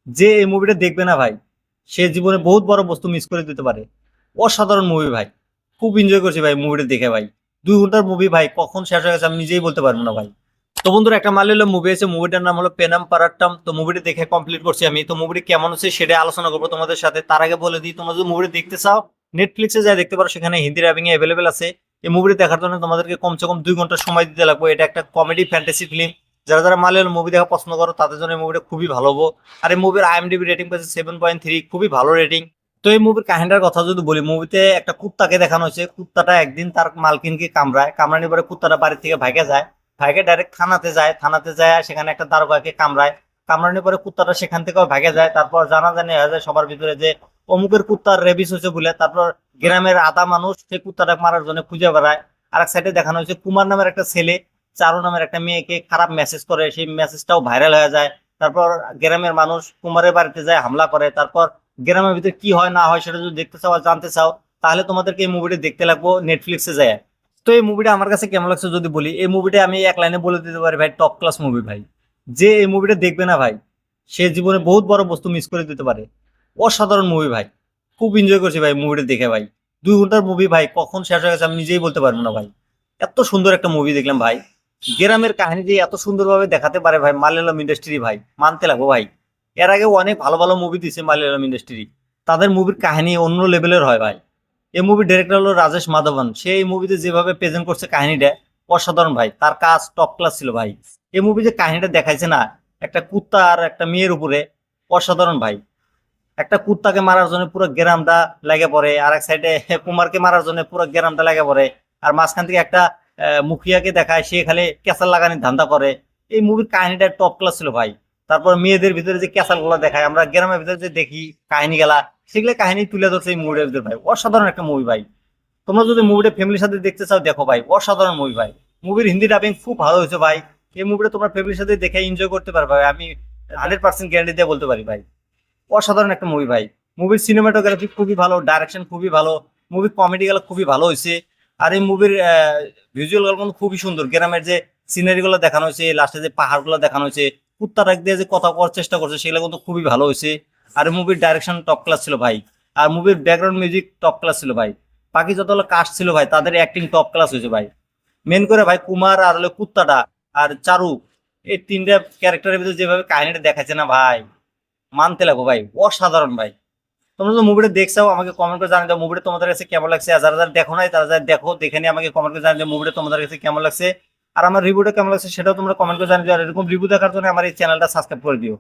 যে এই মুভিটা দেখবে না ভাই, সে জীবনে বহুত বড় বস্তু মিস করে দিতে পারে। অসাধারণ মুভি ভাই, খুব এনজয় করছি ভাই মুভিটা দেখে ভাই। 2 ঘন্টার মুভি ভাই, কখন শেষ হয়ে গেছে আমি নিজেই বলতে পারবো না ভাই। তো বন্ধুরা, একটা মালয়ালম মুভি আছে, মুভিটার নাম হলো পেনাম পারাট্টাম। তো মুভিটা দেখে কমপ্লিট করছি আমি। তো মুভিটি কেমন হচ্ছে সেটা আলোচনা করবো তোমাদের সাথে। তার আগে বলে দিই, তোমরা যদি মুভিটি দেখতে চাও নেটফ্লিক্সে যা দেখতে পারো, সেখানে হিন্দি ডাবিং এ অ্যাভেলেবেল আছে। এই মুভিটি দেখার জন্য তোমাদেরকে কমসে কম 2 ঘন্টা সময় দিতে লাগবে। এটা একটা কমেডি ফ্যান্টাসি ফিল্ম। যারা যারা মালয়ালম মুভি দেখা পছন্দ করো তাদের জন্য এই মুভিটা খুবই ভালো হবো। আর এই মুভির আইএমডিবি রেটিং পেয়েছে 7.3, খুবই ভালো রেটিং। তো এই মুভির কাহিনীর কথা যদি বলি, মুভিতে একটা কুত্তাকে দেখানো হয়েছে। কুত্তাটা একদিন তার মালকিনকে কামড়ায়, কামড়ানোর পরে কুত্তাটা বাড়ি থেকে ভাগে যায়। ভাগে ডাইরেক্ট থানাতে যায়, থানাতে যায় সেখানে একটা দারোগাকে কামড়ায়। কামড়ানোর পরে কুত্তাটা সেখান থেকেও ভাগে যায়। তারপর জানাজানি হয়ে যায় সবার ভিতরে যে অমুকের কুত্তার রেবিস হয়েছে বলে। তারপর গ্রামের আধা মানুষ সেই কুত্তাটা মারার জন্য খুঁজে বেড়ায়। আর এক সাইডে দেখানো হয়েছে কুমার নামের একটা ছেলে চারু নামের একটা মেয়েকে খারাপ মেসেজ করে, সেই মেসেজটাও ভাইরাল হয়ে যায়। তারপর গ্রামের মানুষ কুমারের বাড়িতে যায়, হামলা করে। তারপর গ্রামের ভিতরে কি হয় না হয় সেটা যদি দেখতে চাও আর জানতে চাও, তাহলে তোমাদেরকে এই মুভিটা দেখতে লাগবো নেটফ্লিক্সে যায়। তো এই মুভিটা আমার কাছে কেমন লাগছে যদি বলি, এই মুভিটা আমি এক লাইনে বলে দিতে পারি ভাই, টপ ক্লাস মুভি ভাই। যে এই মুভিটা দেখবে না ভাই, সে জীবনে বহুত বড় বস্তু মিস করে দিতে পারে। অসাধারণ মুভি ভাই, খুব এনজয় করছি ভাই মুভিটা দেখে ভাই। 2 ঘন্টার মুভি ভাই, কখন শেষ হয়ে গেছে আমি নিজেই বলতে পারবো না ভাই। এত সুন্দর একটা মুভি দেখলাম ভাই। গ্রামের কাহিনী যে এত সুন্দরভাবে দেখাতে পারে ভাই মালয়ালম ইন্ডাস্ট্রি, ভাই মানতে লাগবো ভাই। এর আগে অনেক ভালো ভালো মুভি দিছে মালয়ালম ইন্ডাস্ট্রি, তাদের মুভির কাহিনী অন্য লেভেলের হয় ভাই। এই মুভির ডিরেক্টর হলো রাজেশ মাধবন। সে এই মুভিতে যেভাবে প্রেজেন্ট করছে কাহিনীটা, অসাধারণ ভাই। তার কাজ টপ ক্লাস ছিল ভাই। এই মুভি যে কাহিনীটা দেখাইছে না, একটা কুত্তা আর একটা মেয়ের উপরে, অসাধারণ ভাই। একটা কুত্তাকে মারার জন্য পুরো গ্রামটা লেগে পড়ে, আর এক সাইডে কুমারকে মারার জন্য পুরো গ্রামটা লেগে পড়ে। আর মাঝখান থেকে একটা মুখিয়াকে দেখায়, সে খালি ক্যাসাল লাগানোর ধান্দা করে। এই মুভির কাহিনীটা টপ ক্লাস ছিল ভাই। তারপর মেয়েদের ভিতরে যে ক্যাসাল গুলা দেখায়, আমরা গ্রামের ভিতরে যে দেখি কাহিনী গেলা, সেগুলো কাহিনী তুলে ধরছে এই মুভিটার ভিতরে ভাই। অসাধারণ একটা মুভি ভাই। তোমরা যদি মুভিটা ফ্যামিলির সাথে দেখতে চাও দেখো ভাই, অসাধারণ মুভি ভাই। মুভির হিন্দি ডাবিং খুব ভালো হয়েছে ভাই। এই মুভিটা তোমরা ফ্যামিলির সাথে দেখে এনজয় করতে পারবে ভাই, আমি 100% গ্যারান্টি দিয়ে বলতে পারি ভাই। অসাধারণ একটা মুভি ভাই। মুভির সিনেমাটোগ্রাফি খুবই ভালো, ডাইরেকশন খুবই ভালো, মুভির কমেডি গুলো খুবই ভালো হয়েছে। আর এই মুভির ভিজুয়াল গুলো খুবই সুন্দর। গ্রামের যে সিনারি গুলো দেখানো হয়েছে, লাস্টে যে পাহাড় গুলো দেখানো হয়েছে, কুত্তা রাখ দিয়ে যে কথা করার চেষ্টা করছে, সেগুলো কিন্তু খুবই ভালো হয়েছে। আর মুভির ডাইরেকশন টপ ক্লাস ছিল ভাই। আর মুভির ব্যাকগ্রাউন্ড মিউজিক টপ ক্লাস ছিল ভাই। বাকি যতগুলো কাস্ট ছিল ভাই, তাদের অ্যাক্টিং টপ ক্লাস হয়েছে ভাই। মেন করে ভাই কুমার আর হলো কুত্তাটা আর চারু, এই তিনটা ক্যারেক্টারের ভিতরে যেভাবে কাহিনীটা দেখাচ্ছে না ভাই, মানতে লাগবো ভাই, অসাধারণ ভাই। তোমরা তো মুভিটা দেখছো, আমাকে কমেন্ট করে জানিয়ে দাও মুভিটা তোমাদের কাছে কেমন লাগছে। আর যারা যারা দেখো নাই তারা যারা দেখো, দেখে নিয়ে আমাকে কমেন্ট করে জানিয়ে দাও মুভিটা তোমাদের কাছে কেমন লাগছে। আর আমার রিভিউটা কেমন লাগছে সেটাও তোমরা কমেন্ট করে জানিয়ে দাও। আর এরকম রিভিউ দেখার জন্য আমার এই চ্যানেলটা সাবস্ক্রাইব করে দিও।